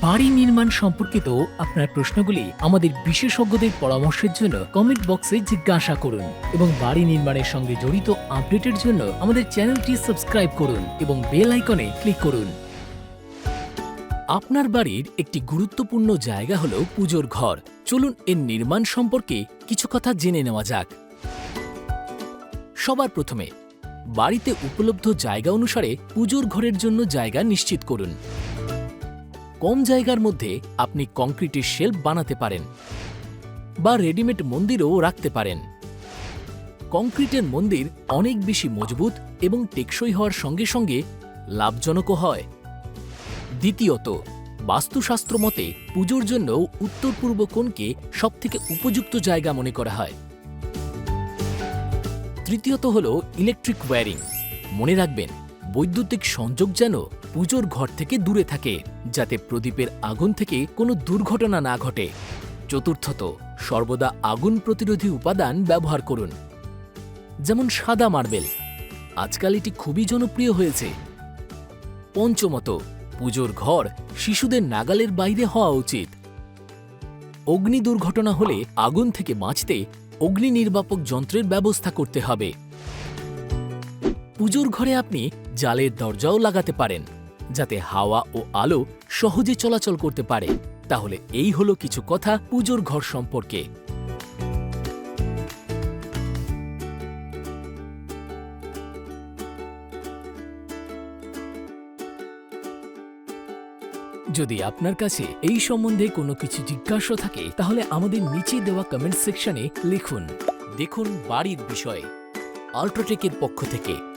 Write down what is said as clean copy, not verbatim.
বাড়ি নির্মাণ সম্পর্কিত আপনার প্রশ্নগুলি আমাদের বিশেষজ্ঞদের পরামর্শের জন্য কমেন্ট বক্সে জিজ্ঞাসা করুন এবং বাড়ি নির্মাণের সঙ্গে জড়িত আপডেটের জন্য আমাদের চ্যানেলটি সাবস্ক্রাইব করুন এবং বেল আইকনে ক্লিক করুন। আপনার বাড়ির একটি গুরুত্বপূর্ণ জায়গা হলো পুজোর ঘর। চলুন এর নির্মাণ সম্পর্কে কিছু কথা জেনে নেওয়া যাক। সবার প্রথমে বাড়িতে উপলব্ধ জায়গা অনুসারে পুজোর ঘরের জন্য জায়গা নিশ্চিত করুন। কম জায়গার মধ্যে আপনি কংক্রিটের শেলফ বানাতে পারেন বা রেডিমেড মন্দিরও রাখতে পারেন। কংক্রিটের মন্দির অনেক বেশি মজবুত এবং টেকসই হওয়ার সঙ্গে সঙ্গে লাভজনকও হয়। দ্বিতীয়ত, বাস্তুশাস্ত্র মতে পুজোর জন্য উত্তর পূর্ব কোণকে সবথেকে উপযুক্ত জায়গা মনে করা হয়। তৃতীয়ত হল ইলেকট্রিক ওয়্যারিং। মনে রাখবেন, বৈদ্যুতিক সংযোগ যেন পুজোর ঘর থেকে দূরে থাকে, যাতে প্রদীপের আগুন থেকে কোনো দুর্ঘটনা না ঘটে। চতুর্থত, সর্বদা আগুন প্রতিরোধী উপাদান ব্যবহার করুন, যেমন সাদা মার্বেল। আজকাল এটি খুবই জনপ্রিয় হয়েছে। পঞ্চমত, পুজোর ঘর শিশুদের নাগালের বাইরে হওয়া উচিত। অগ্নি দুর্ঘটনা হলে আগুন থেকে বাঁচতে অগ্নি নির্বাপক যন্ত্রের ব্যবস্থা করতে হবে। পুজোর ঘরে আপনি জালের দরজাও লাগাতে পারেন, যাতে হাওয়া ও আলো সহজে চলাচল করতে পারে। তাহলে এই হলো কিছু কথা পুজোর ঘর সম্পর্কে। যদি আপনার কাছে এই সম্বন্ধে কোনো কিছু জিজ্ঞাসা থাকে, তাহলে আমাদের নিচে দেওয়া কমেন্ট সেকশনে লিখুন। দেখুন বাড়ির বিষয় আল্ট্রাটেকের পক্ষ থেকে।